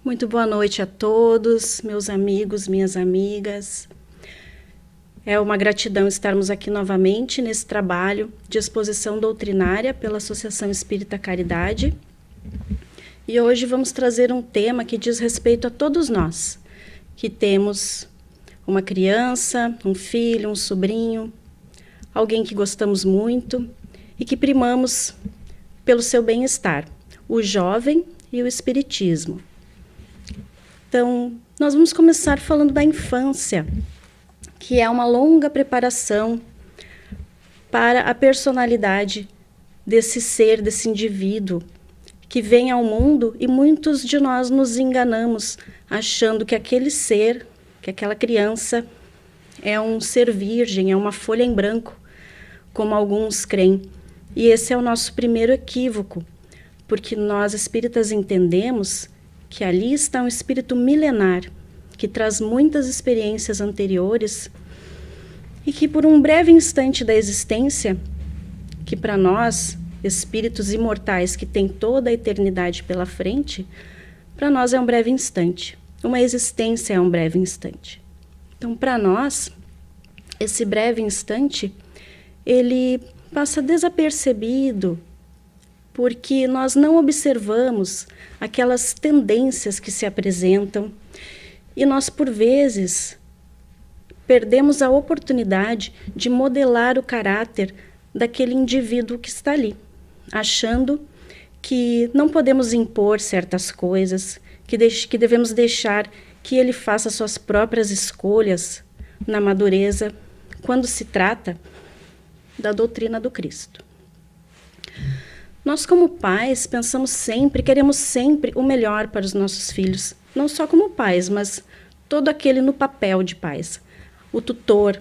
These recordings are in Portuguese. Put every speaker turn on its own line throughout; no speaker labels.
Muito boa noite a todos, meus amigos, minhas amigas. É uma gratidão estarmos aqui novamente nesse trabalho de exposição doutrinária pela Associação Espírita Caridade. E hoje vamos trazer um tema que diz respeito a todos nós, que temos uma criança, um filho, um sobrinho, alguém que gostamos muito e que primamos pelo seu bem-estar, o jovem e o espiritismo. Então, nós vamos começar falando da infância, que é uma longa preparação para a personalidade desse ser, desse indivíduo, que vem ao mundo e muitos de nós nos enganamos, achando que aquele ser, que aquela criança, é um ser virgem, é uma folha em branco, como alguns creem. E esse é o nosso primeiro equívoco, porque nós espíritas entendemos que ali está um espírito milenar, que traz muitas experiências anteriores e que por um breve instante da existência, que para nós, espíritos imortais que têm toda a eternidade pela frente, para nós é um breve instante. Uma existência é um breve instante. Então, para nós, esse breve instante, ele passa desapercebido, porque nós não observamos aquelas tendências que se apresentam e nós, por vezes, perdemos a oportunidade de modelar o caráter daquele indivíduo que está ali, achando que não podemos impor certas coisas, que devemos deixar que ele faça suas próprias escolhas na madureza, quando se trata da doutrina do Cristo. Nós, como pais, pensamos sempre, queremos sempre o melhor para os nossos filhos. Não só como pais, mas todo aquele no papel de pais. O tutor,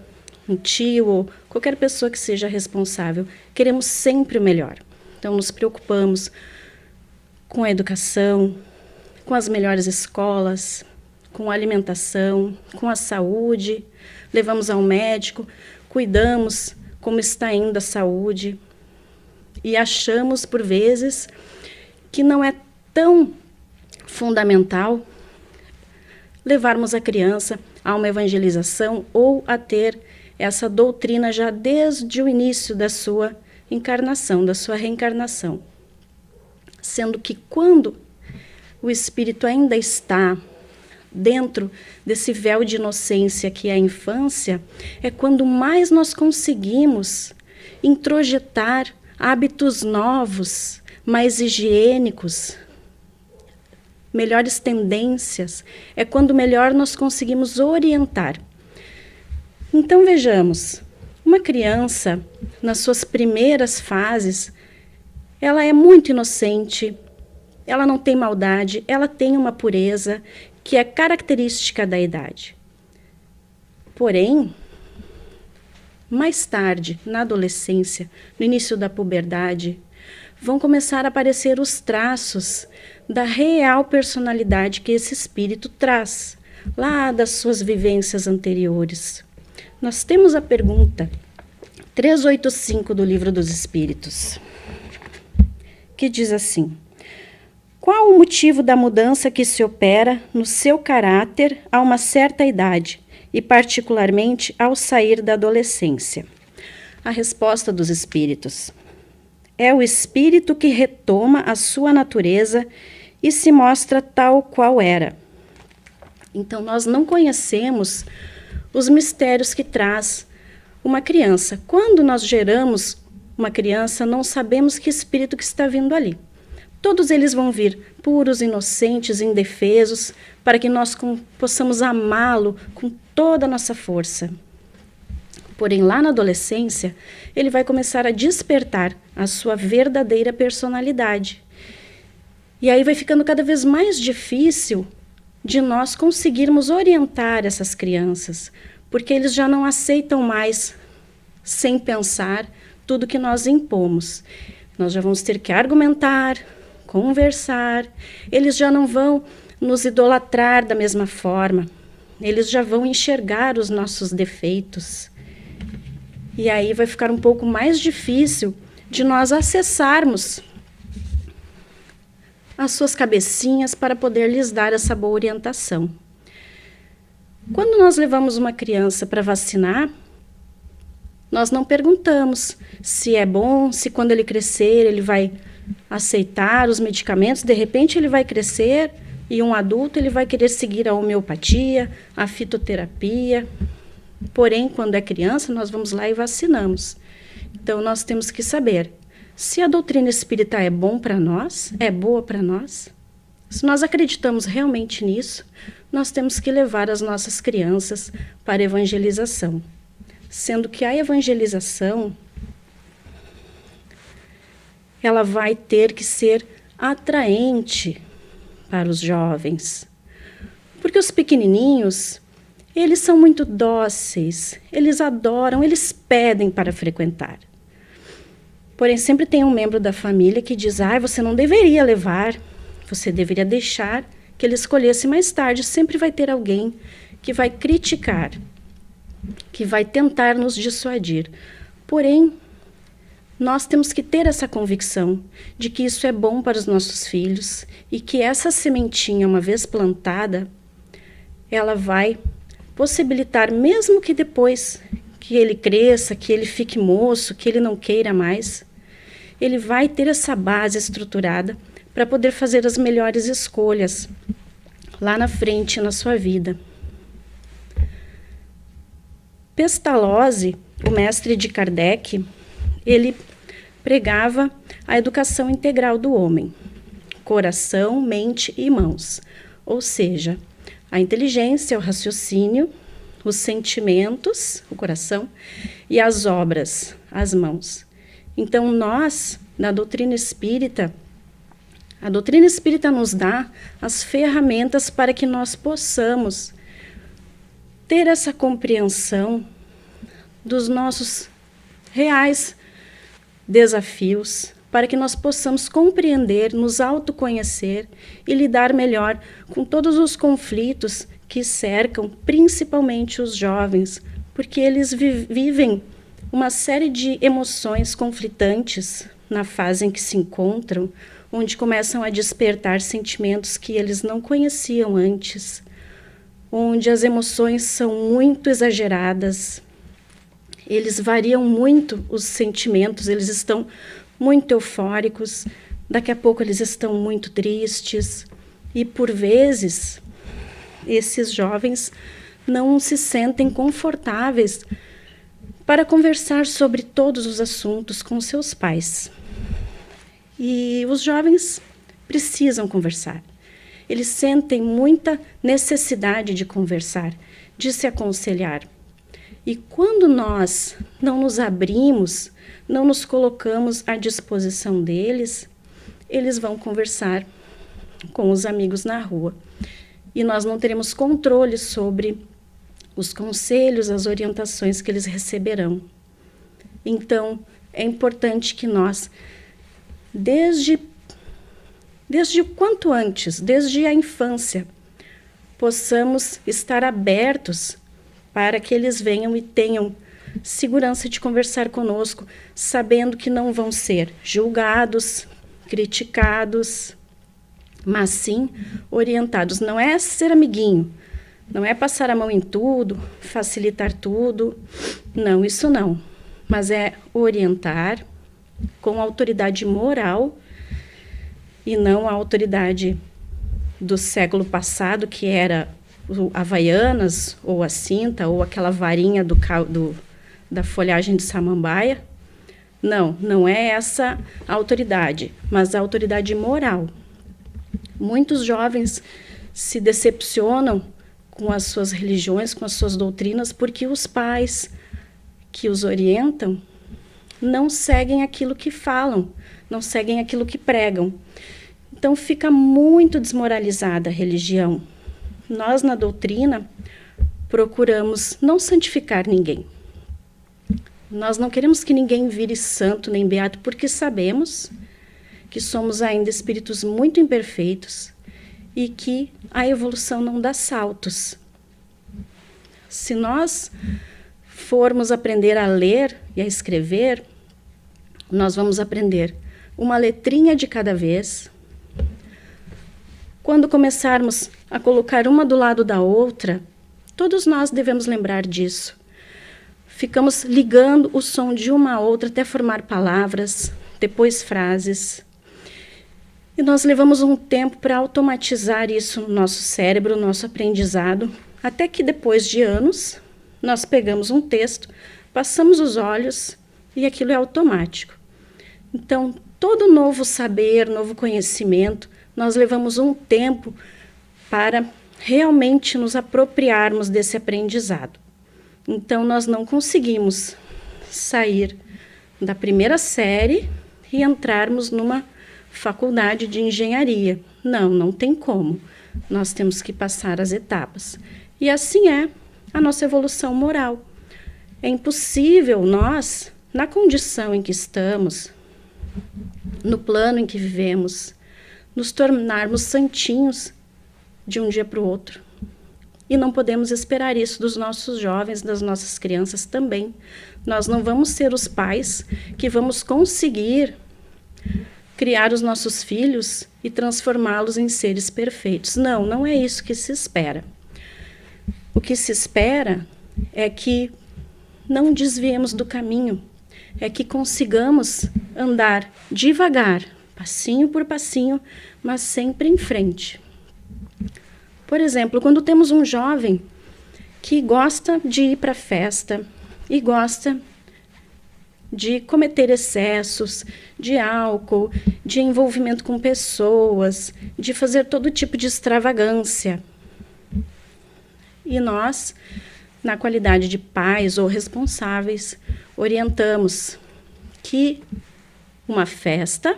um tio, ou qualquer pessoa que seja responsável. Queremos sempre o melhor. Então, nos preocupamos com a educação, com as melhores escolas, com a alimentação, com a saúde. Levamos ao médico, cuidamos como está indo a saúde. E achamos, por vezes, que não é tão fundamental levarmos a criança a uma evangelização ou a ter essa doutrina já desde o início da sua encarnação, da sua reencarnação. Sendo que quando o espírito ainda está dentro desse véu de inocência que é a infância, é quando mais nós conseguimos introjetar hábitos novos, mais higiênicos, melhores tendências, é quando melhor nós conseguimos orientar. Então vejamos, uma criança, nas suas primeiras fases, ela é muito inocente, ela não tem maldade, ela tem uma pureza que é característica da idade. Porém, mais tarde, na adolescência, no início da puberdade, vão começar a aparecer os traços da real personalidade que esse espírito traz, lá das suas vivências anteriores. Nós temos a pergunta 385 do Livro dos Espíritos, que diz assim: qual o motivo da mudança que se opera no seu caráter a uma certa idade, e particularmente ao sair da adolescência? A resposta dos espíritos: é o espírito que retoma a sua natureza e se mostra tal qual era. Então, nós não conhecemos os mistérios que traz uma criança. Quando nós geramos uma criança, não sabemos que espírito que está vindo ali. Todos eles vão vir puros, inocentes, indefesos, para que nós possamos amá-lo com toda a nossa força. Porém, lá na adolescência, ele vai começar a despertar a sua verdadeira personalidade. E aí vai ficando cada vez mais difícil de nós conseguirmos orientar essas crianças, porque eles já não aceitam mais, sem pensar, tudo que nós impomos. Nós já vamos ter que argumentar, conversar, eles já não vão nos idolatrar da mesma forma, eles já vão enxergar os nossos defeitos. E aí vai ficar um pouco mais difícil de nós acessarmos as suas cabecinhas para poder lhes dar essa boa orientação. Quando nós levamos uma criança para vacinar, nós não perguntamos se é bom, se quando ele crescer ele vai aceitar os medicamentos. De repente ele vai crescer e um adulto ele vai querer seguir a homeopatia, a fitoterapia. Porém, quando é criança, nós vamos lá e vacinamos. Então, nós temos que saber se a doutrina espírita é bom para nós, é boa para nós. Se nós acreditamos realmente nisso, nós temos que levar as nossas crianças para a evangelização. Sendo que a evangelização, ela vai ter que ser atraente para os jovens. Porque os pequenininhos, eles são muito dóceis, eles adoram, eles pedem para frequentar. Porém, sempre tem um membro da família que diz: você não deveria levar, você deveria deixar que ele escolhesse mais tarde. Sempre vai ter alguém que vai criticar, que vai tentar nos dissuadir. Porém, nós temos que ter essa convicção de que isso é bom para os nossos filhos e que essa sementinha, uma vez plantada, ela vai possibilitar, mesmo que depois que ele cresça, que ele fique moço, que ele não queira mais, ele vai ter essa base estruturada para poder fazer as melhores escolhas lá na frente na sua vida. Pestalozzi, o mestre de Kardec, ele pregava a educação integral do homem, coração, mente e mãos, ou seja, a inteligência, o raciocínio, os sentimentos, o coração, e as obras, as mãos. Então, nós, na doutrina espírita, a doutrina espírita nos dá as ferramentas para que nós possamos ter essa compreensão dos nossos reais desafios, para que nós possamos compreender, nos autoconhecer e lidar melhor com todos os conflitos que cercam principalmente os jovens, porque eles vivem uma série de emoções conflitantes na fase em que se encontram, onde começam a despertar sentimentos que eles não conheciam antes, onde as emoções são muito exageradas, eles variam muito os sentimentos, eles estão muito eufóricos, daqui a pouco eles estão muito tristes, e por vezes esses jovens não se sentem confortáveis para conversar sobre todos os assuntos com seus pais. E os jovens precisam conversar. Eles sentem muita necessidade de conversar, de se aconselhar. E quando nós não nos abrimos, não nos colocamos à disposição deles, eles vão conversar com os amigos na rua. E nós não teremos controle sobre os conselhos, as orientações que eles receberão. Então, é importante que nós, desde o quanto antes, desde a infância, possamos estar abertos para que eles venham e tenham segurança de conversar conosco, sabendo que não vão ser julgados, criticados, mas sim orientados. Não é ser amiguinho, não é passar a mão em tudo, facilitar tudo, não, isso não. Mas é orientar com autoridade moral e não a autoridade do século passado, que era o Havaianas, ou a cinta, ou aquela varinha da folhagem de samambaia. Não, não é essa a autoridade, mas a autoridade moral. Muitos jovens se decepcionam com as suas religiões, com as suas doutrinas, porque os pais que os orientam não seguem aquilo que falam, não seguem aquilo que pregam. Então, fica muito desmoralizada a religião. Nós, na doutrina, procuramos não santificar ninguém. Nós não queremos que ninguém vire santo nem beato, porque sabemos que somos ainda espíritos muito imperfeitos e que a evolução não dá saltos. Se nós formos aprender a ler e a escrever, nós vamos aprender uma letrinha de cada vez, Quando começarmos a colocar uma do lado da outra, todos nós devemos lembrar disso. Ficamos ligando o som de uma a outra até formar palavras, depois frases. E nós levamos um tempo para automatizar isso no nosso cérebro, no nosso aprendizado, até que depois de anos, nós pegamos um texto, passamos os olhos e aquilo é automático. Então, todo novo saber, novo conhecimento, nós levamos um tempo para realmente nos apropriarmos desse aprendizado. Então, nós não conseguimos sair da primeira série e entrarmos numa faculdade de engenharia. Não, não tem como. Nós temos que passar as etapas. E assim é a nossa evolução moral. É impossível nós, na condição em que estamos, no plano em que vivemos, nos tornarmos santinhos de um dia para o outro. E não podemos esperar isso dos nossos jovens, das nossas crianças também. Nós não vamos ser os pais que vamos conseguir criar os nossos filhos e transformá-los em seres perfeitos. Não, não é isso que se espera. O que se espera é que não desviemos do caminho, é que consigamos andar devagar, passinho por passinho, mas sempre em frente. Por exemplo, quando temos um jovem que gosta de ir para a festa e gosta de cometer excessos, de álcool, de envolvimento com pessoas, de fazer todo tipo de extravagância. E nós, na qualidade de pais ou responsáveis, orientamos que uma festa,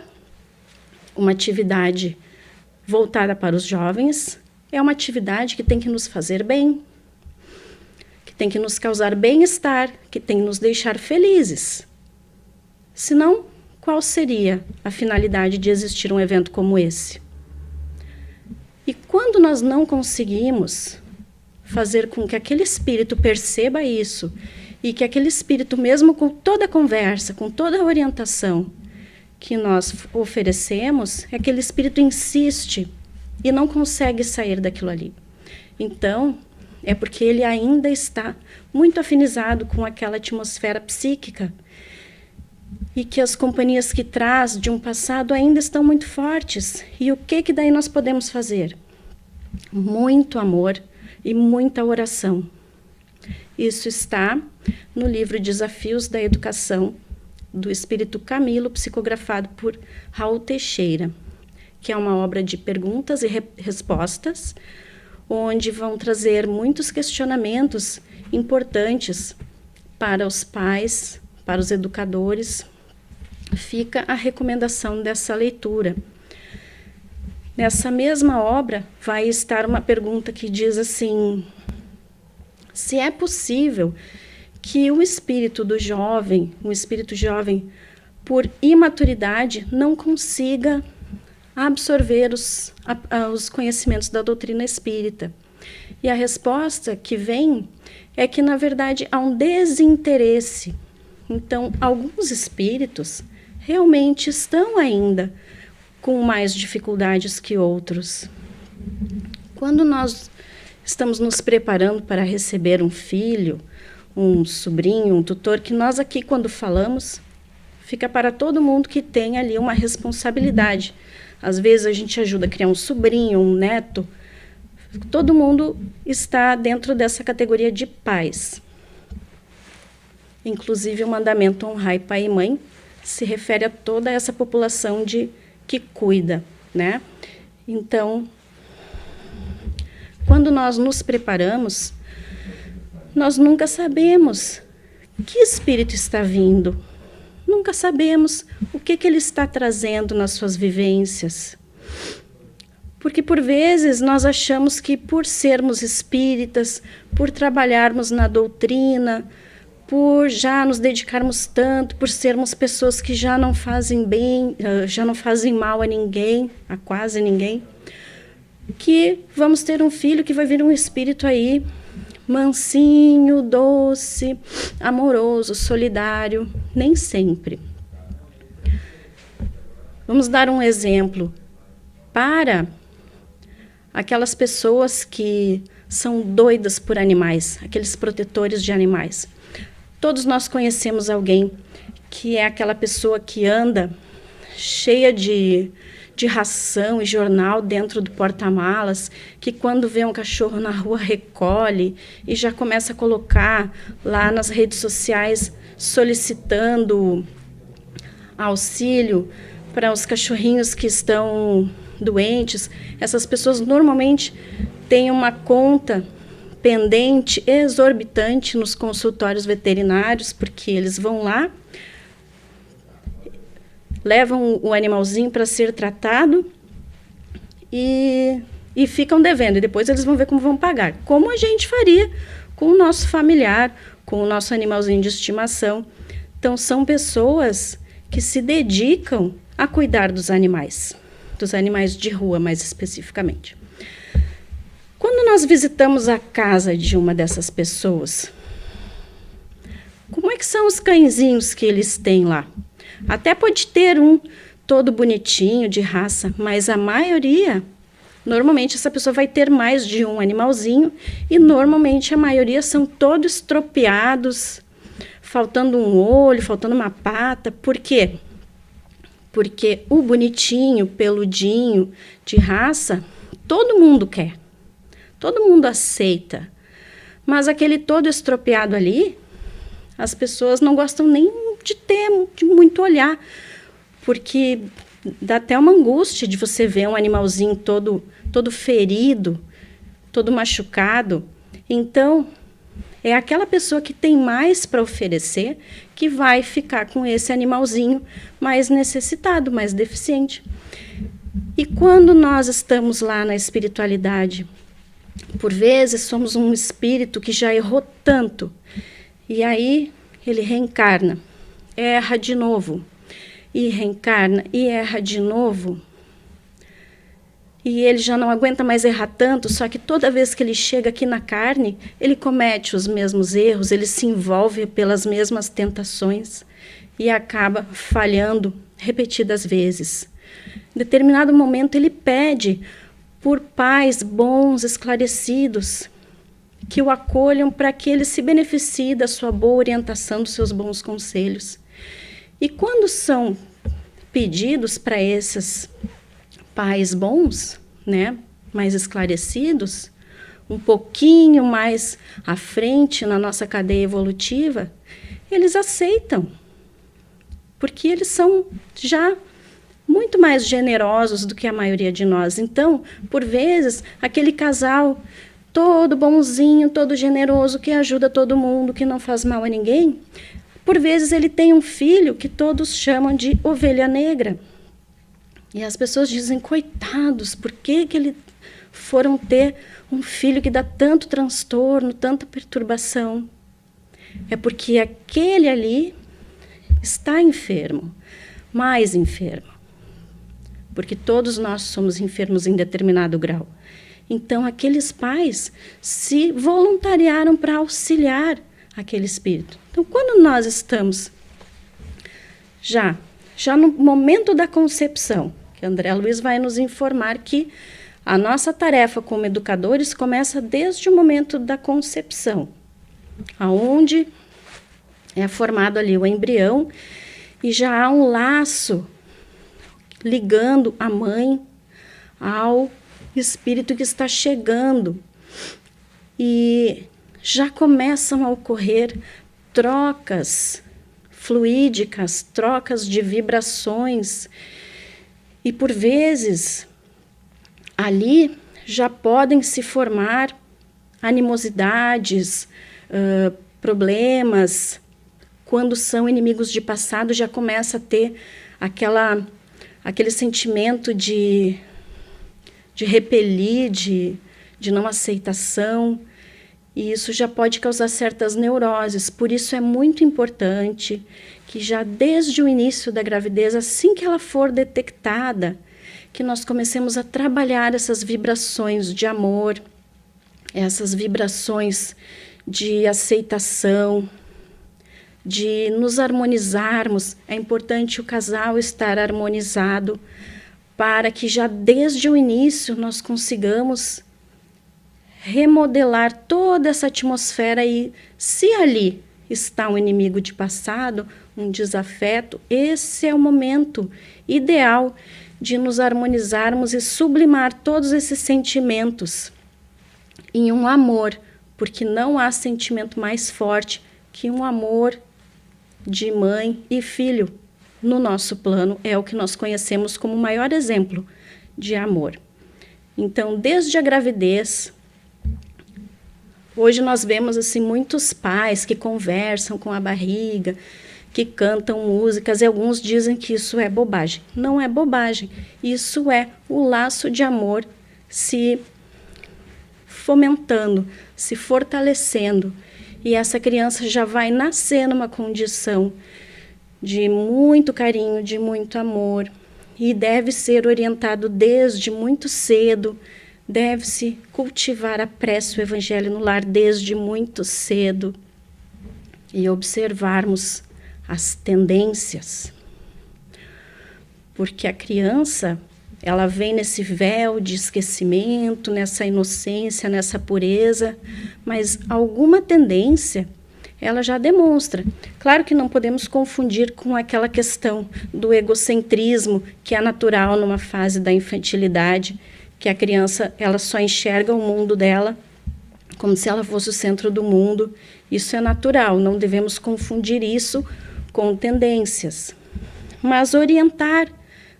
uma atividade voltada para os jovens, é uma atividade que tem que nos fazer bem, que tem que nos causar bem-estar, que tem que nos deixar felizes. Senão, qual seria a finalidade de existir um evento como esse? E quando nós não conseguimos fazer com que aquele espírito perceba isso, e que aquele espírito, mesmo com toda a conversa, com toda a orientação que nós oferecemos, aquele espírito insiste e não consegue sair daquilo ali. Então, é porque ele ainda está muito afinizado com aquela atmosfera psíquica e que as companhias que traz de um passado ainda estão muito fortes. E o que daí nós podemos fazer? Muito amor e muita oração. Isso está no livro Desafios da Educação, do Espírito Camilo, psicografado por Raul Teixeira, que é uma obra de perguntas e respostas, onde vão trazer muitos questionamentos importantes para os pais, para os educadores. Fica a recomendação dessa leitura. Nessa mesma obra vai estar uma pergunta que diz assim: se é possível que o espírito do jovem, um espírito jovem, por imaturidade, não consiga absorver os conhecimentos da doutrina espírita. E a resposta que vem é que, na verdade, há um desinteresse. Então, alguns espíritos realmente estão ainda com mais dificuldades que outros. Quando nós estamos nos preparando para receber um filho, um sobrinho, um tutor, que nós aqui, quando falamos, fica para todo mundo que tem ali uma responsabilidade. Às vezes a gente ajuda a criar um sobrinho, um neto. Todo mundo está dentro dessa categoria de pais. Inclusive o mandamento honrai pai e mãe se refere a toda essa população que cuida, né? Então, quando nós nos preparamos, nós nunca sabemos que espírito está vindo. Nunca sabemos o que ele está trazendo nas suas vivências. Porque, por vezes, nós achamos que por sermos espíritas, por trabalharmos na doutrina, por já nos dedicarmos tanto, por sermos pessoas que já não fazem bem, já não fazem mal a ninguém, a quase ninguém, que vamos ter um filho que vai vir um espírito aí, mansinho, doce, amoroso, solidário. Nem sempre. Vamos dar um exemplo. Para aquelas pessoas que são doidas por animais, aqueles protetores de animais. Todos nós conhecemos alguém que é aquela pessoa que anda cheia de ração e jornal dentro do porta-malas, que quando vê um cachorro na rua recolhe e já começa a colocar lá nas redes sociais solicitando auxílio para os cachorrinhos que estão doentes. Essas pessoas normalmente têm uma conta pendente exorbitante nos consultórios veterinários, porque eles vão lá, levam o animalzinho para ser tratado e ficam devendo. E depois eles vão ver como vão pagar. Como a gente faria com o nosso familiar, com o nosso animalzinho de estimação. Então, são pessoas que se dedicam a cuidar dos animais de rua, mais especificamente. Quando nós visitamos a casa de uma dessas pessoas, como é que são os cãezinhos que eles têm lá? Até pode ter um todo bonitinho, de raça, mas a maioria, normalmente essa pessoa vai ter mais de um animalzinho e normalmente a maioria são todos estropiados, faltando um olho, faltando uma pata. Por quê? Porque o bonitinho, peludinho, de raça, todo mundo quer. Todo mundo aceita. Mas aquele todo estropiado ali, as pessoas não gostam nem de ter, de muito olhar. Porque dá até uma angústia de você ver um animalzinho todo ferido, todo machucado. Então, é aquela pessoa que tem mais para oferecer que vai ficar com esse animalzinho mais necessitado, mais deficiente. E quando nós estamos lá na espiritualidade, por vezes somos um espírito que já errou tanto, e aí ele reencarna, erra de novo, e reencarna e erra de novo. E ele já não aguenta mais errar tanto, só que toda vez que ele chega aqui na carne, ele comete os mesmos erros, ele se envolve pelas mesmas tentações e acaba falhando repetidas vezes. Em determinado momento, ele pede por pais bons, esclarecidos, que o acolham para que ele se beneficie da sua boa orientação, dos seus bons conselhos. E quando são pedidos para esses pais bons, né, mais esclarecidos, um pouquinho mais à frente na nossa cadeia evolutiva, eles aceitam, porque eles são já muito mais generosos do que a maioria de nós. Então, por vezes, aquele casal todo bonzinho, todo generoso, que ajuda todo mundo, que não faz mal a ninguém, por vezes ele tem um filho que todos chamam de ovelha negra. E as pessoas dizem, coitados, por que eles foram ter um filho que dá tanto transtorno, tanta perturbação? É porque aquele ali está enfermo, mais enfermo. Porque todos nós somos enfermos em determinado grau. Então, aqueles pais se voluntariaram para auxiliar aquele espírito. Então, quando nós estamos já no momento da concepção, que André Luiz vai nos informar que a nossa tarefa como educadores começa desde o momento da concepção, aonde é formado ali o embrião e já há um laço ligando a mãe ao espírito que está chegando. E já começam a ocorrer trocas fluídicas, trocas de vibrações. E, por vezes, ali já podem se formar animosidades, problemas. Quando são inimigos de passado, já começa a ter aquele sentimento de repelir, de não aceitação. E isso já pode causar certas neuroses. Por isso é muito importante que já desde o início da gravidez, assim que ela for detectada, que nós comecemos a trabalhar essas vibrações de amor, essas vibrações de aceitação, de nos harmonizarmos. É importante o casal estar harmonizado para que já desde o início nós consigamos remodelar toda essa atmosfera. E se ali está um inimigo de passado, um desafeto, esse é o momento ideal de nos harmonizarmos e sublimar todos esses sentimentos em um amor, porque não há sentimento mais forte que um amor de mãe e filho. No nosso plano é o que nós conhecemos como o maior exemplo de amor. Então, desde a gravidez, hoje nós vemos assim muitos pais que conversam com a barriga, que cantam músicas, e alguns dizem que isso é bobagem. Não é bobagem, isso é o laço de amor se fomentando, se fortalecendo, e essa criança já vai nascer numa condição de muito carinho, de muito amor, e deve ser orientado desde muito cedo, deve-se cultivar a prece, o evangelho no lar desde muito cedo, e observarmos as tendências, porque a criança, ela vem nesse véu de esquecimento, nessa inocência, nessa pureza, mas alguma tendência ela já demonstra. Claro que não podemos confundir com aquela questão do egocentrismo, que é natural numa fase da infantilidade, que a criança ela só enxerga o mundo dela como se ela fosse o centro do mundo. Isso é natural, não devemos confundir isso com tendências, mas orientar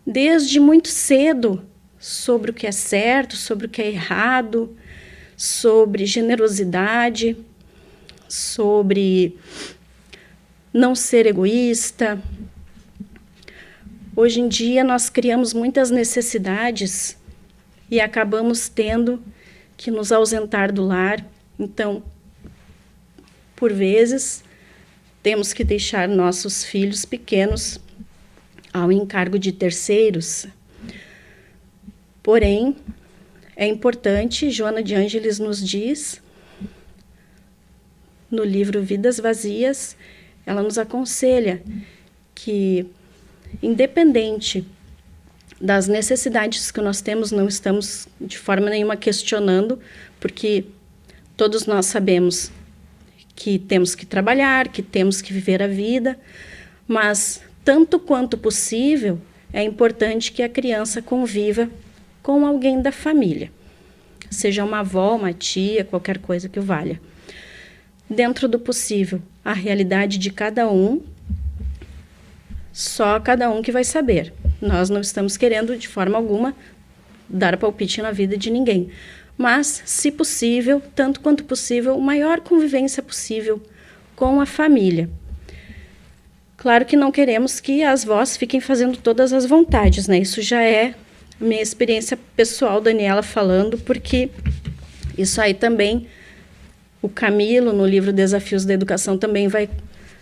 desde muito cedo sobre o que é certo, sobre o que é errado, sobre generosidade, sobre não ser egoísta. Hoje em dia nós criamos muitas necessidades e acabamos tendo que nos ausentar do lar. Então, por vezes, temos que deixar nossos filhos pequenos ao encargo de terceiros. Porém, é importante, Joana de Ângeles nos diz, no livro Vidas Vazias, ela nos aconselha que, independente das necessidades que nós temos, não estamos de forma nenhuma questionando, porque todos nós sabemos que temos que trabalhar, que temos que viver a vida, mas tanto quanto possível, é importante que a criança conviva com alguém da família, seja uma avó, uma tia, qualquer coisa que o valha. Dentro do possível, a realidade de cada um, só cada um que vai saber. Nós não estamos querendo, de forma alguma, dar palpite na vida de ninguém. Mas, se possível, tanto quanto possível, a maior convivência possível com a família. Claro que não queremos que as vós fiquem fazendo todas as vontades, né? Isso já é a minha experiência pessoal, Daniela falando, porque isso aí também, o Camilo, no livro Desafios da Educação, também vai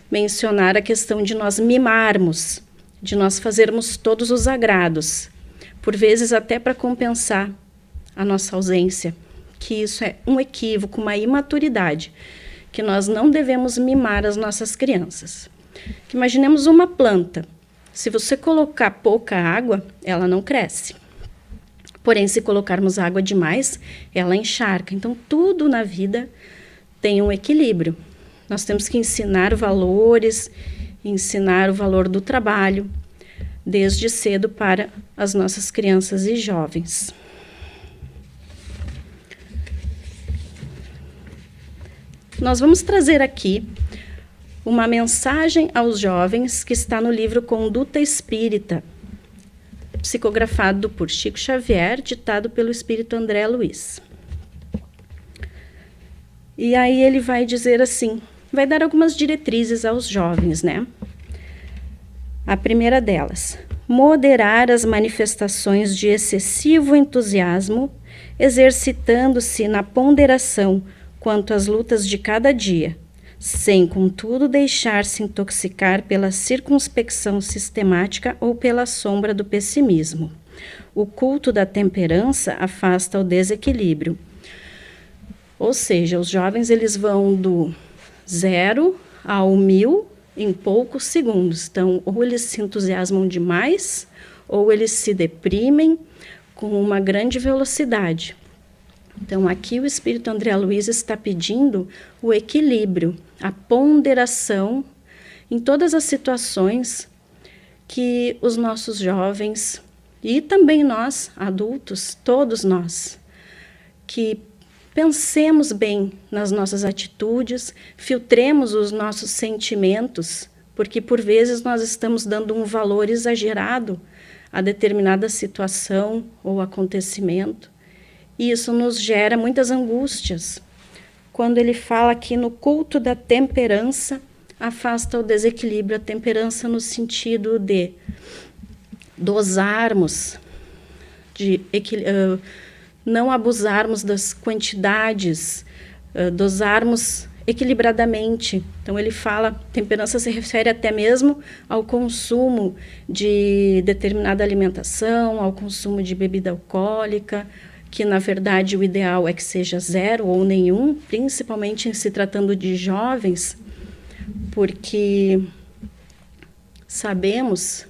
mencionar a questão de nós mimarmos, de nós fazermos todos os agrados, por vezes até para compensar a nossa ausência, que isso é um equívoco, uma imaturidade, que nós não devemos mimar as nossas crianças. Imaginemos uma planta. Se você colocar pouca água, ela não cresce. Porém, se colocarmos água demais, ela encharca. Então, tudo na vida tem um equilíbrio. Nós temos que ensinar valores, ensinar o valor do trabalho, desde cedo para as nossas crianças e jovens. Nós vamos trazer aqui uma mensagem aos jovens que está no livro Conduta Espírita, psicografado por Chico Xavier, ditado pelo Espírito André Luiz. E aí ele vai dizer assim, vai dar algumas diretrizes aos jovens, né? A primeira delas, moderar as manifestações de excessivo entusiasmo, exercitando-se na ponderação quanto às lutas de cada dia, sem, contudo, deixar-se intoxicar pela circunspecção sistemática ou pela sombra do pessimismo. O culto da temperança afasta o desequilíbrio. Ou seja, os jovens eles vão do 0 ao 1000 em poucos segundos. Então, ou eles se entusiasmam demais, ou eles se deprimem com uma grande velocidade. Então, aqui o Espírito André Luiz está pedindo o equilíbrio, a ponderação em todas as situações que os nossos jovens e também nós, adultos, todos nós, que pensemos bem nas nossas atitudes, filtremos os nossos sentimentos, porque por vezes nós estamos dando um valor exagerado a determinada situação ou acontecimento, e isso nos gera muitas angústias. Quando ele fala aqui no culto da temperança, afasta o desequilíbrio, a temperança no sentido de dosarmos, de não abusarmos das quantidades, dosarmos equilibradamente. Então ele fala, temperança se refere até mesmo ao consumo de determinada alimentação, ao consumo de bebida alcoólica, que na verdade o ideal é que seja 0 ou nenhum, principalmente em se tratando de jovens, porque sabemos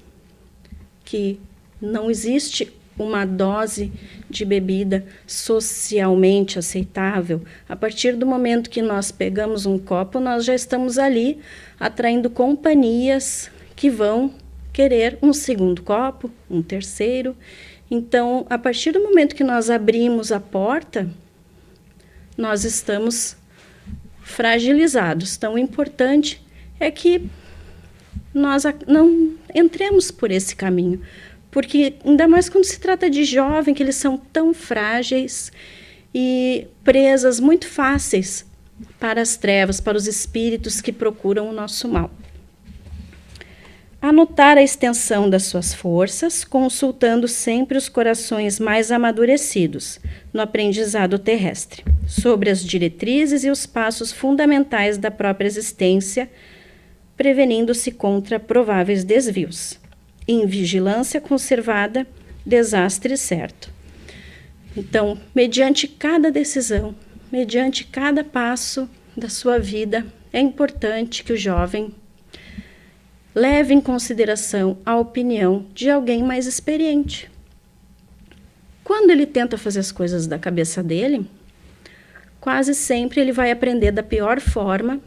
que não existe uma dose de bebida socialmente aceitável. A partir do momento que nós pegamos um copo, nós já estamos ali atraindo companhias que vão querer um segundo copo, um terceiro. Então, a partir do momento que nós abrimos a porta, nós estamos fragilizados. Então, o importante é que nós não entremos por esse caminho, porque ainda mais quando se trata de jovem, que eles são tão frágeis e presas muito fáceis para as trevas, para os espíritos que procuram o nosso mal. Anotar a extensão das suas forças, consultando sempre os corações mais amadurecidos no aprendizado terrestre, sobre as diretrizes e os passos fundamentais da própria existência, prevenindo-se contra prováveis desvios. Em vigilância conservada, desastre certo. Então, mediante cada decisão, mediante cada passo da sua vida, é importante que o jovem leve em consideração a opinião de alguém mais experiente. Quando ele tenta fazer as coisas da cabeça dele, quase sempre ele vai aprender da pior forma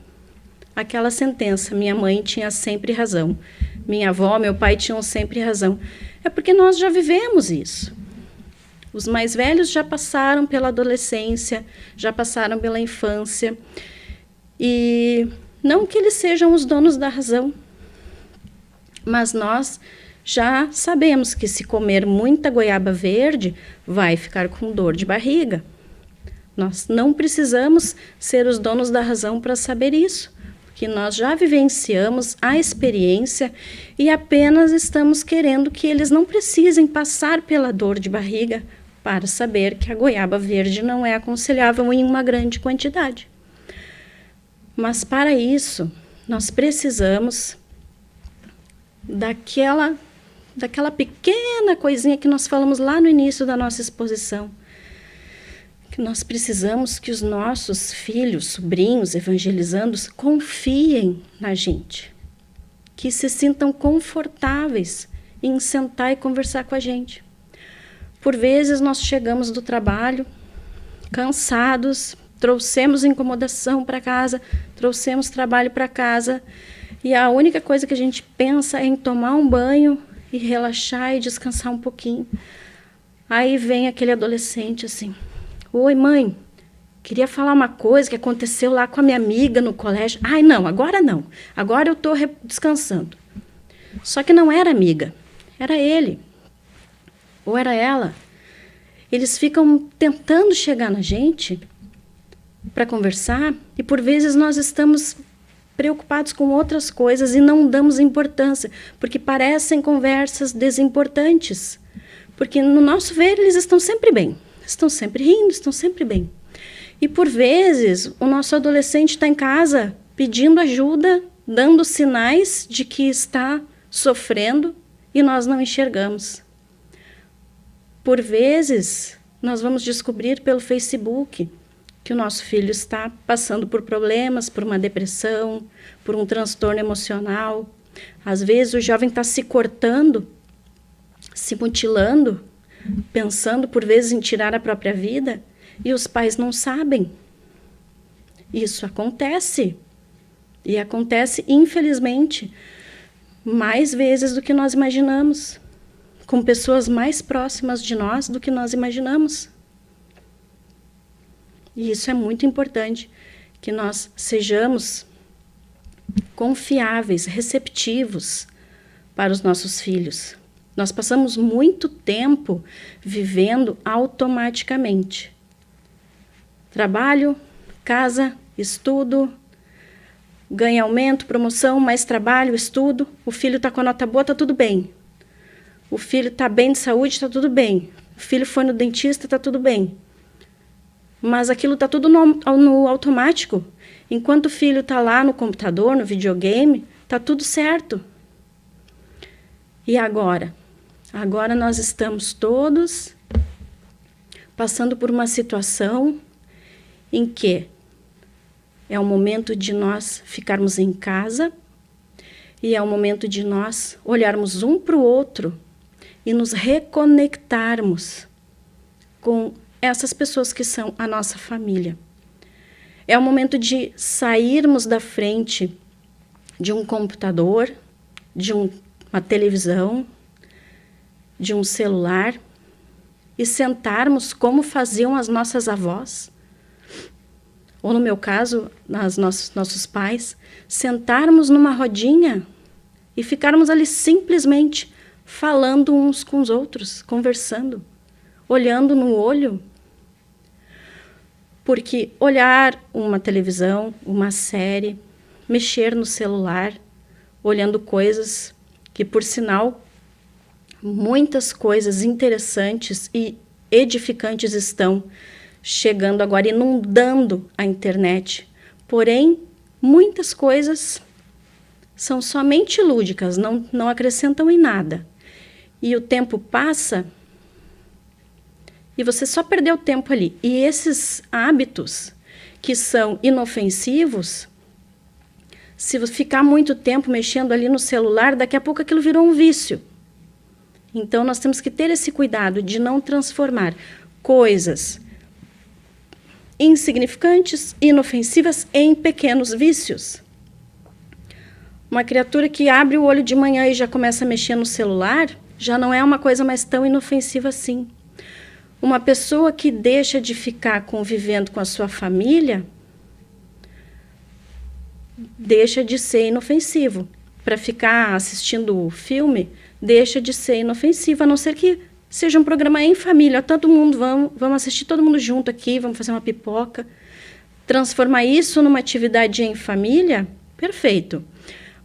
aquela sentença: minha mãe tinha sempre razão, minha avó, meu pai tinham sempre razão. É porque nós já vivemos isso. Os mais velhos já passaram pela adolescência, já passaram pela infância, e não que eles sejam os donos da razão, mas nós já sabemos que se comer muita goiaba verde, vai ficar com dor de barriga. Nós não precisamos ser os donos da razão para saber isso, porque nós já vivenciamos a experiência e apenas estamos querendo que eles não precisem passar pela dor de barriga para saber que a goiaba verde não é aconselhável em uma grande quantidade. Mas para isso, nós precisamos daquela pequena coisinha que nós falamos lá no início da nossa exposição, que nós precisamos que os nossos filhos, sobrinhos, evangelizandos, confiem na gente, que se sintam confortáveis em sentar e conversar com a gente. Por vezes nós chegamos do trabalho cansados, trouxemos incomodação para casa, trouxemos trabalho para casa, e a única coisa que a gente pensa é em tomar um banho e relaxar e descansar um pouquinho. Aí vem aquele adolescente assim: oi, mãe, queria falar uma coisa que aconteceu lá com a minha amiga no colégio. Ai, não, agora eu estou descansando. Só que não era amiga, era ele, ou era ela. Eles ficam tentando chegar na gente para conversar, e por vezes nós estamos preocupados com outras coisas e não damos importância, porque parecem conversas desimportantes. Porque no nosso ver eles estão sempre bem, estão sempre rindo, estão sempre bem. E por vezes o nosso adolescente está em casa pedindo ajuda, dando sinais de que está sofrendo e nós não enxergamos. Por vezes nós vamos descobrir pelo Facebook que o nosso filho está passando por problemas, por uma depressão, por um transtorno emocional. Às vezes o jovem está se cortando se mutilando, pensando por vezes em tirar a própria vida, e os pais não sabem. Isso acontece. E acontece, infelizmente, mais vezes do que nós imaginamos, com pessoas mais próximas de nós do que nós imaginamos. E isso é muito importante, que nós sejamos confiáveis, receptivos para os nossos filhos. Nós passamos muito tempo vivendo automaticamente. Trabalho, casa, estudo, ganha aumento, promoção, mais trabalho, estudo. O filho está com a nota boa, está tudo bem. O filho está bem de saúde, está tudo bem. O filho foi no dentista, está tudo bem. Mas aquilo está tudo no automático. Enquanto o filho está lá no computador, no videogame, está tudo certo. E agora? Agora nós estamos todos passando por uma situação em que é o momento de nós ficarmos em casa e é o momento de nós olharmos um para o outro e nos reconectarmos com essas pessoas que são a nossa família. É o momento de sairmos da frente de um computador, de uma televisão, de um celular e sentarmos como faziam as nossas avós, ou no meu caso, nossos pais, sentarmos numa rodinha e ficarmos ali simplesmente falando uns com os outros, conversando, olhando no olho. Porque olhar uma televisão, uma série, mexer no celular, olhando coisas que, por sinal, muitas coisas interessantes e edificantes estão chegando agora, inundando a internet. Porém, muitas coisas são somente lúdicas, não acrescentam em nada. E o tempo passa e você só perdeu tempo ali. E esses hábitos que são inofensivos, se você ficar muito tempo mexendo ali no celular, daqui a pouco aquilo virou um vício. Então, nós temos que ter esse cuidado de não transformar coisas insignificantes, inofensivas, em pequenos vícios. Uma criatura que abre o olho de manhã e já começa a mexer no celular, já não é uma coisa mais tão inofensiva assim. Uma pessoa que deixa de ficar convivendo com a sua família, deixa de ser inofensivo. Para ficar assistindo o filme, deixa de ser inofensivo, a não ser que seja um programa em família. Todo mundo, vamos assistir todo mundo junto aqui, vamos fazer uma pipoca. Transformar isso numa atividade em família, perfeito.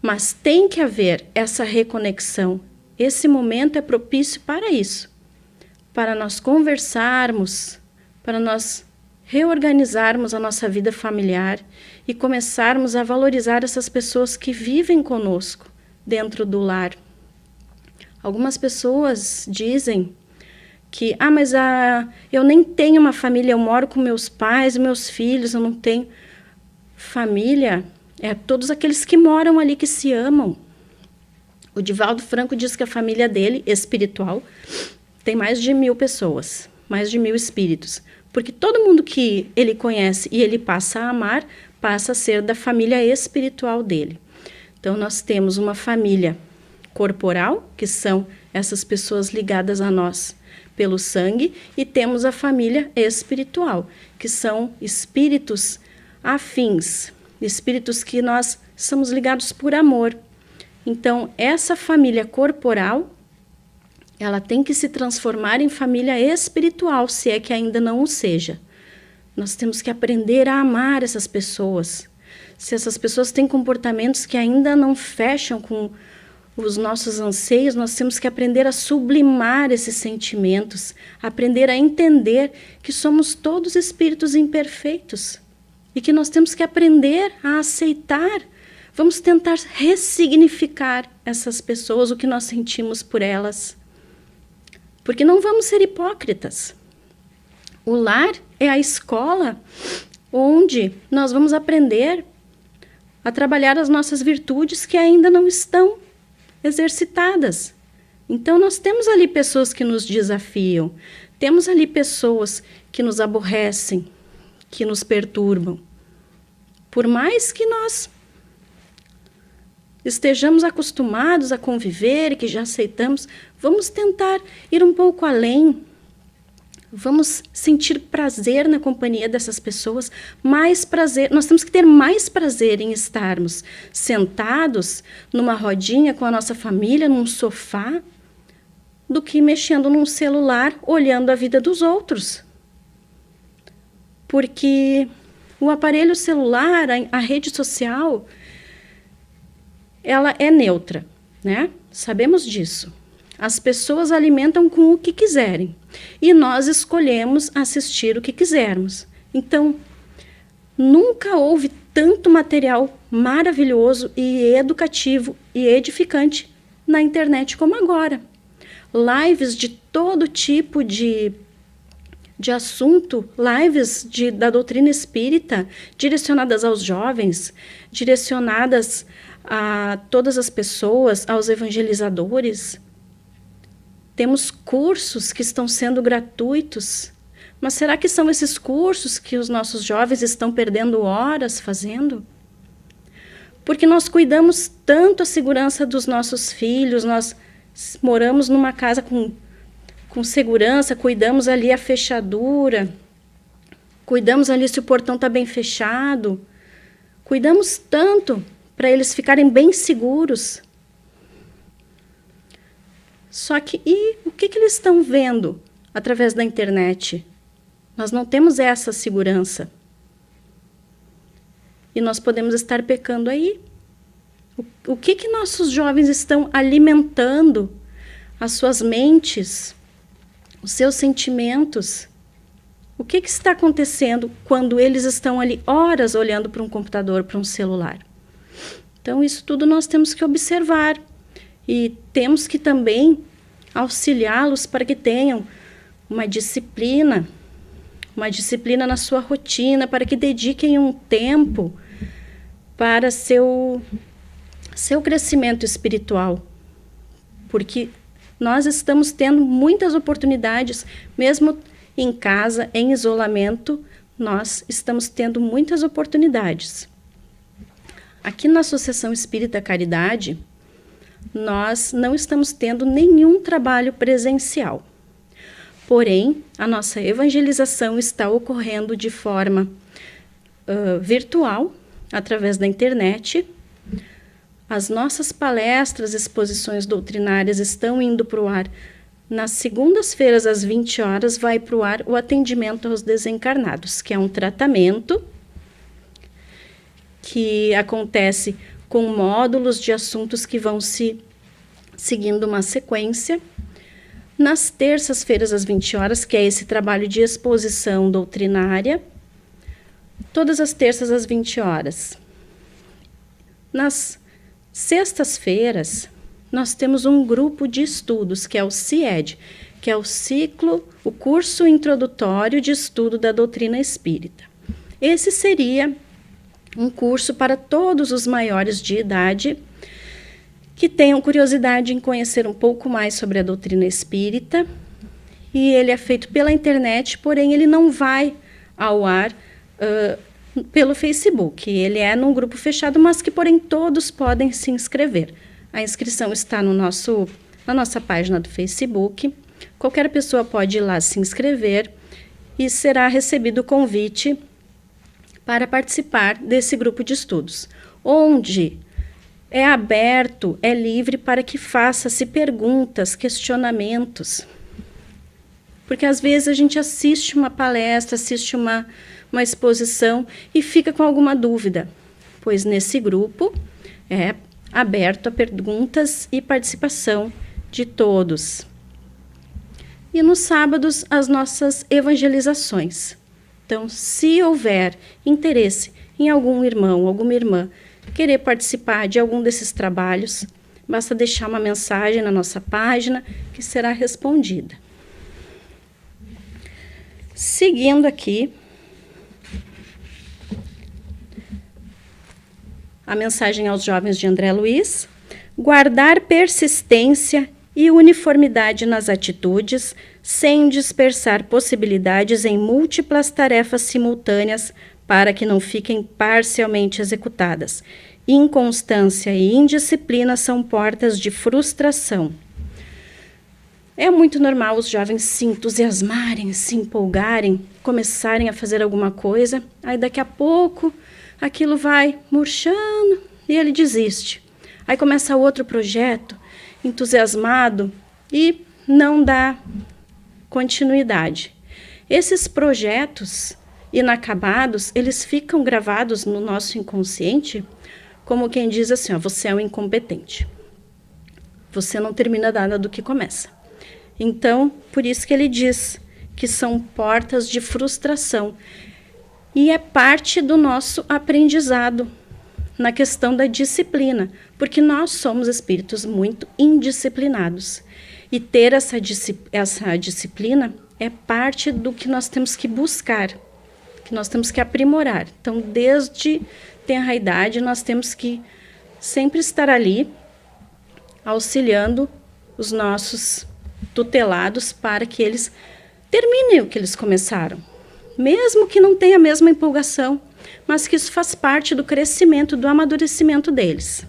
Mas tem que haver essa reconexão. Esse momento é propício para isso. Para nós conversarmos, para nós reorganizarmos a nossa vida familiar e começarmos a valorizar essas pessoas que vivem conosco dentro do lar. Algumas pessoas dizem que, mas eu nem tenho uma família, eu moro com meus pais, meus filhos, eu não tenho família. É todos aqueles que moram ali, que se amam. O Divaldo Franco diz que a família dele, espiritual, tem mais de 1000 pessoas, mais de 1000 espíritos. Porque todo mundo que ele conhece e ele passa a amar, passa a ser da família espiritual dele. Então, nós temos uma família corporal, que são essas pessoas ligadas a nós pelo sangue, e temos a família espiritual, que são espíritos afins, espíritos que nós somos ligados por amor. Então, essa família corporal, ela tem que se transformar em família espiritual, se é que ainda não o seja. Nós temos que aprender a amar essas pessoas. Se essas pessoas têm comportamentos que ainda não fecham com os nossos anseios, nós temos que aprender a sublimar esses sentimentos, aprender a entender que somos todos espíritos imperfeitos e que nós temos que aprender a aceitar. Vamos tentar ressignificar essas pessoas, o que nós sentimos por elas. Porque não vamos ser hipócritas. O lar é a escola onde nós vamos aprender a trabalhar as nossas virtudes que ainda não estão exercitadas. Então, nós temos ali pessoas que nos desafiam, temos ali pessoas que nos aborrecem, que nos perturbam. Por mais que nós estejamos acostumados a conviver e que já aceitamos, vamos tentar ir um pouco além. Vamos sentir prazer na companhia dessas pessoas, mais prazer. Nós temos que ter mais prazer em estarmos sentados numa rodinha com a nossa família, num sofá, do que mexendo num celular, olhando a vida dos outros. Porque o aparelho celular, a rede social, ela é neutra, né? Sabemos disso. As pessoas alimentam com o que quiserem e nós escolhemos assistir o que quisermos. Então, nunca houve tanto material maravilhoso e educativo e edificante na internet como agora. Lives de todo tipo de assunto, lives da doutrina espírita, direcionadas aos jovens, direcionadas a todas as pessoas, aos evangelizadores. Temos cursos que estão sendo gratuitos, mas será que são esses cursos que os nossos jovens estão perdendo horas fazendo? Porque nós cuidamos tanto a segurança dos nossos filhos, nós moramos numa casa com segurança, cuidamos ali a fechadura, cuidamos ali se o portão está bem fechado, cuidamos tanto para eles ficarem bem seguros. Só que, e o que eles estão vendo através da internet? Nós não temos essa segurança. E nós podemos estar pecando aí. O que nossos jovens estão alimentando as suas mentes, os seus sentimentos? O que está acontecendo quando eles estão ali horas olhando para um computador, para um celular? Então, isso tudo nós temos que observar. E temos que também auxiliá-los para que tenham uma disciplina na sua rotina, para que dediquem um tempo para seu crescimento espiritual. Porque nós estamos tendo muitas oportunidades, mesmo em casa, em isolamento, nós estamos tendo muitas oportunidades. Aqui na Associação Espírita Caridade, nós não estamos tendo nenhum trabalho presencial. Porém, a nossa evangelização está ocorrendo de forma virtual, através da internet. As nossas palestras, exposições doutrinárias estão indo para o ar. Nas segundas-feiras, às 20 horas, vai para o ar o atendimento aos desencarnados, que é um tratamento que acontece com módulos de assuntos que vão se seguindo uma sequência. Nas terças-feiras, às 20 horas, que é esse trabalho de exposição doutrinária, todas as terças, às 20 horas. Nas sextas-feiras, nós temos um grupo de estudos, que é o CIED, que é o curso introdutório de estudo da doutrina espírita. Esse seria um curso para todos os maiores de idade que tenham curiosidade em conhecer um pouco mais sobre a doutrina espírita. E ele é feito pela internet, porém ele não vai ao ar pelo Facebook. Ele é num grupo fechado, mas que, porém, todos podem se inscrever. A inscrição está na nossa página do Facebook. Qualquer pessoa pode ir lá se inscrever e será recebido o convite para participar desse grupo de estudos, onde é aberto, é livre para que faça-se perguntas, questionamentos. Porque às vezes a gente assiste uma palestra, assiste uma exposição e fica com alguma dúvida, pois nesse grupo é aberto a perguntas e participação de todos. E nos sábados, as nossas evangelizações. Então, se houver interesse em algum irmão, alguma irmã, querer participar de algum desses trabalhos, basta deixar uma mensagem na nossa página que será respondida. Seguindo aqui, a mensagem aos jovens de André Luiz: guardar persistência e uniformidade nas atitudes, sem dispersar possibilidades em múltiplas tarefas simultâneas para que não fiquem parcialmente executadas. Inconstância e indisciplina são portas de frustração. É muito normal os jovens se entusiasmarem, se empolgarem, começarem a fazer alguma coisa, aí daqui a pouco aquilo vai murchando e ele desiste. Aí começa outro projeto, entusiasmado, e não dá continuidade. Esses projetos inacabados, eles ficam gravados no nosso inconsciente como quem diz assim, ó, você é um incompetente. Você não termina nada do que começa. Então, por isso que ele diz que são portas de frustração. E é parte do nosso aprendizado na questão da disciplina, porque nós somos espíritos muito indisciplinados. E ter essa disciplina é parte do que nós temos que buscar, que nós temos que aprimorar. Então, desde tenra idade, nós temos que sempre estar ali, auxiliando os nossos tutelados para que eles terminem o que eles começaram. Mesmo que não tenha a mesma empolgação, mas que isso faz parte do crescimento, do amadurecimento deles.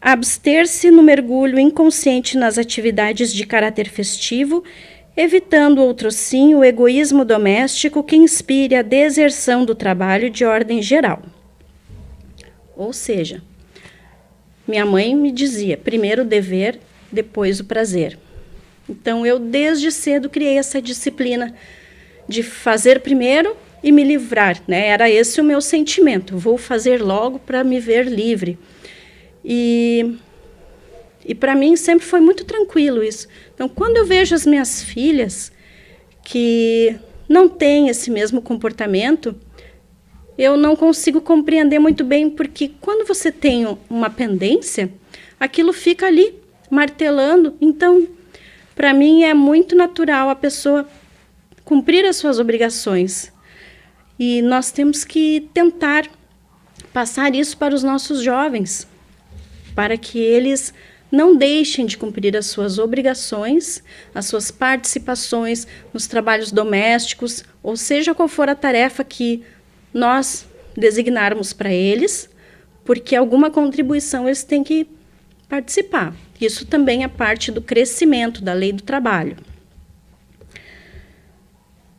Abster-se no mergulho inconsciente nas atividades de caráter festivo, evitando outrossim o egoísmo doméstico que inspire a deserção do trabalho de ordem geral. Ou seja, minha mãe me dizia, primeiro o dever, depois o prazer. Então, eu desde cedo criei essa disciplina de fazer primeiro e me livrar, né? Era esse o meu sentimento. Vou fazer logo para me ver livre. E para mim sempre foi muito tranquilo isso. Então, quando eu vejo as minhas filhas que não têm esse mesmo comportamento, eu não consigo compreender muito bem, porque quando você tem uma pendência, aquilo fica ali, martelando. Então, para mim é muito natural a pessoa cumprir as suas obrigações. E nós temos que tentar passar isso para os nossos jovens, para que eles não deixem de cumprir as suas obrigações, as suas participações nos trabalhos domésticos, ou seja qual for a tarefa que nós designarmos para eles, porque alguma contribuição eles têm que participar. Isso também é parte do crescimento da lei do trabalho.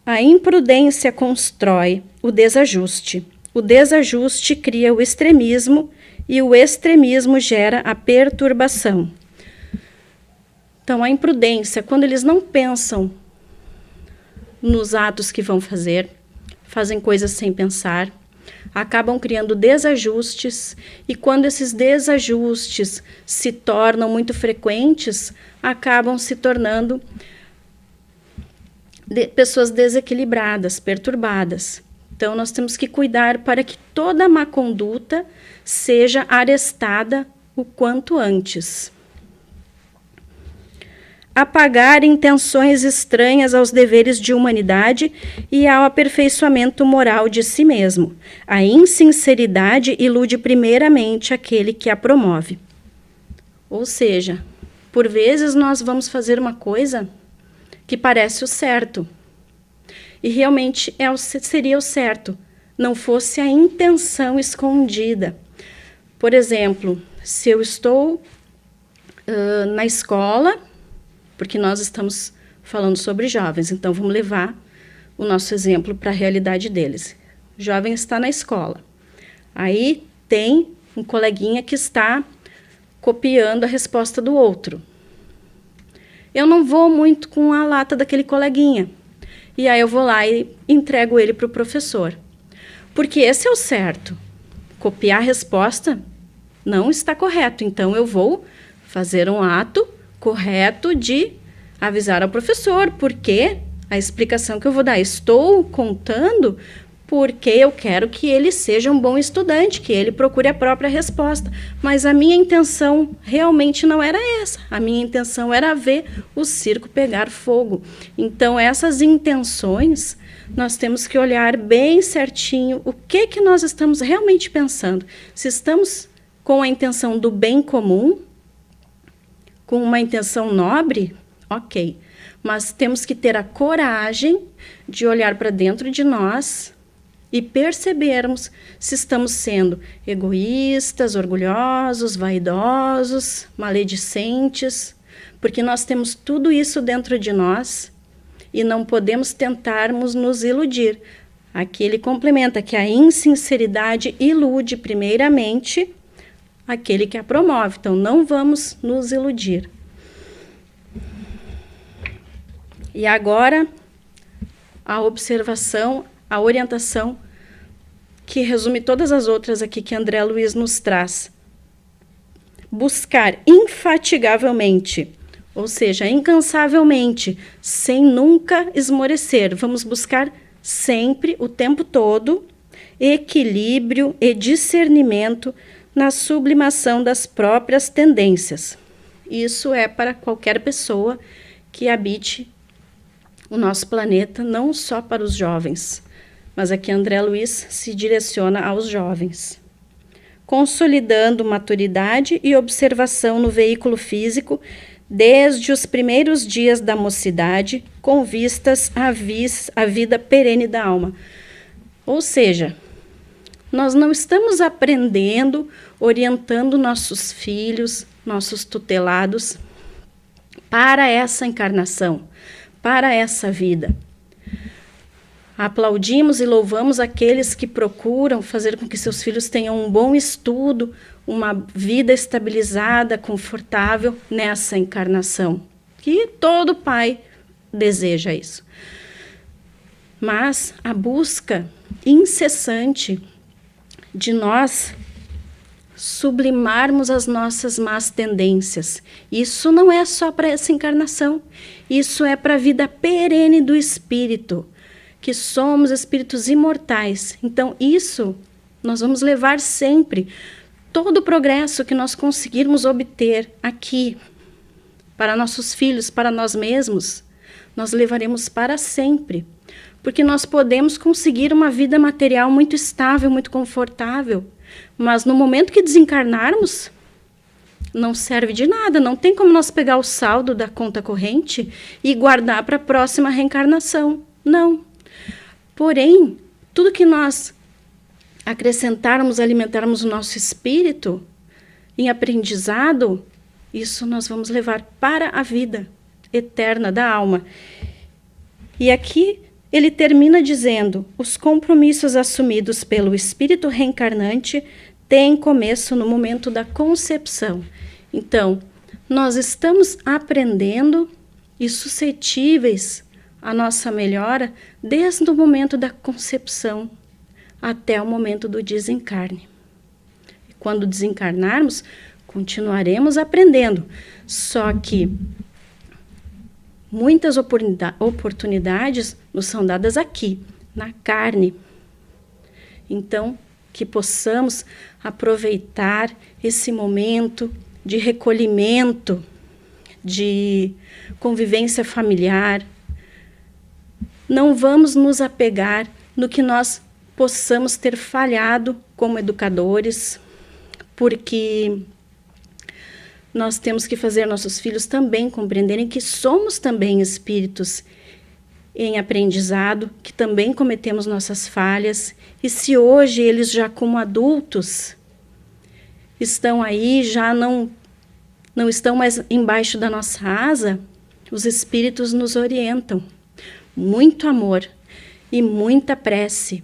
A imprudência constrói o desajuste cria o extremismo e o extremismo gera a perturbação. Então, a imprudência, quando eles não pensam nos atos que vão fazer, fazem coisas sem pensar, acabam criando desajustes, e quando esses desajustes se tornam muito frequentes, acabam se tornando pessoas desequilibradas, perturbadas. Então, nós temos que cuidar para que toda má conduta seja arestada o quanto antes. Apagar intenções estranhas aos deveres de humanidade e ao aperfeiçoamento moral de si mesmo. A insinceridade ilude primeiramente aquele que a promove. Ou seja, por vezes nós vamos fazer uma coisa que parece o certo, e realmente seria o certo, não fosse a intenção escondida. Por exemplo, se eu estou na escola, porque nós estamos falando sobre jovens, então vamos levar o nosso exemplo para a realidade deles. O jovem está na escola, aí tem um coleguinha que está copiando a resposta do outro. Eu não vou muito com a lata daquele coleguinha. E aí eu vou lá e entrego ele para o professor. Porque esse é o certo. Copiar a resposta não está correto. Então, eu vou fazer um ato correto de avisar ao professor. Porque a explicação que eu vou dar, estou contando porque eu quero que ele seja um bom estudante, que ele procure a própria resposta. Mas a minha intenção realmente não era essa. A minha intenção era ver o circo pegar fogo. Então, essas intenções, nós temos que olhar bem certinho o que nós estamos realmente pensando. Se estamos com a intenção do bem comum, com uma intenção nobre, ok. Mas temos que ter a coragem de olhar para dentro de nós e percebermos se estamos sendo egoístas, orgulhosos, vaidosos, maledicentes, porque nós temos tudo isso dentro de nós e não podemos tentarmos nos iludir. Aqui ele complementa que a insinceridade ilude primeiramente aquele que a promove, então não vamos nos iludir. E agora, a observação, a orientação, que resume todas as outras aqui que André Luiz nos traz. Buscar infatigavelmente, ou seja, incansavelmente, sem nunca esmorecer. Vamos buscar sempre, o tempo todo, equilíbrio e discernimento na sublimação das próprias tendências. Isso é para qualquer pessoa que habite o nosso planeta, não só para os jovens, mas aqui André Luiz se direciona aos jovens. Consolidando maturidade e observação no veículo físico desde os primeiros dias da mocidade, com vistas à vida perene da alma. Ou seja, nós não estamos aprendendo, orientando nossos filhos, nossos tutelados, para essa encarnação, para essa vida. Aplaudimos e louvamos aqueles que procuram fazer com que seus filhos tenham um bom estudo, uma vida estabilizada, confortável nessa encarnação, que todo pai deseja isso. Mas a busca incessante de nós sublimarmos as nossas más tendências. Isso não é só para essa encarnação, isso é para a vida perene do espírito, que somos espíritos imortais. Então, isso nós vamos levar sempre. Todo o progresso que nós conseguirmos obter aqui, para nossos filhos, para nós mesmos, nós levaremos para sempre. Porque nós podemos conseguir uma vida material muito estável, muito confortável, mas no momento que desencarnarmos, não serve de nada, não tem como nós pegar o saldo da conta corrente e guardar para a próxima reencarnação. Não. Porém, tudo que nós acrescentarmos, alimentarmos o nosso espírito em aprendizado, isso nós vamos levar para a vida eterna da alma. E aqui ele termina dizendo: os compromissos assumidos pelo espírito reencarnante têm começo no momento da concepção. Então, nós estamos aprendendo e suscetíveis à nossa melhora desde o momento da concepção até o momento do desencarne. E quando desencarnarmos, continuaremos aprendendo, só que muitas oportunidades nos são dadas aqui, na carne. Então, que possamos aproveitar esse momento de recolhimento, de convivência familiar. Não vamos nos apegar no que nós possamos ter falhado como educadores, porque nós temos que fazer nossos filhos também compreenderem que somos também espíritos em aprendizado, que também cometemos nossas falhas, e se hoje eles já como adultos estão aí, já não estão mais embaixo da nossa asa, os espíritos nos orientam. Muito amor e muita prece,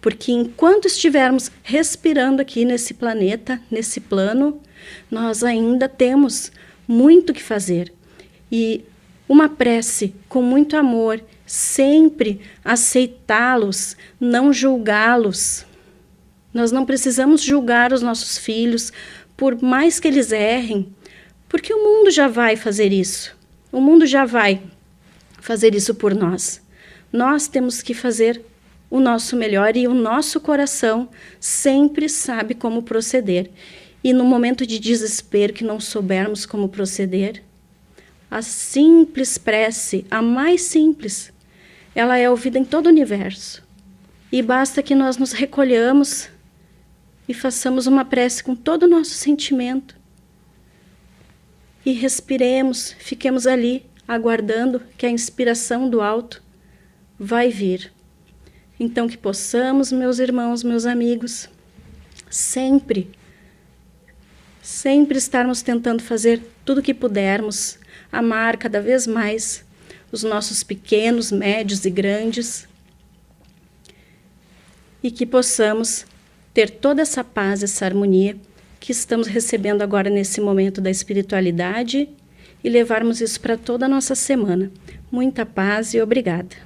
porque enquanto estivermos respirando aqui nesse planeta, nesse plano, nós ainda temos muito que fazer. E uma prece com muito amor, sempre aceitá-los, não julgá-los. Nós não precisamos julgar os nossos filhos, por mais que eles errem, porque o mundo já vai fazer isso. O mundo já vai fazer isso por nós. Nós temos que fazer o nosso melhor e o nosso coração sempre sabe como proceder. E no momento de desespero que não soubermos como proceder, a simples prece, a mais simples, ela é ouvida em todo o universo. E basta que nós nos recolhamos e façamos uma prece com todo o nosso sentimento. e respiremos, fiquemos ali, aguardando que a inspiração do alto vai vir. Então que possamos, meus irmãos, meus amigos, sempre estarmos tentando fazer tudo o que pudermos, amar cada vez mais os nossos pequenos, médios e grandes, e que possamos ter toda essa paz, essa harmonia que estamos recebendo agora nesse momento da espiritualidade e levarmos isso para toda a nossa semana. Muita paz e obrigada.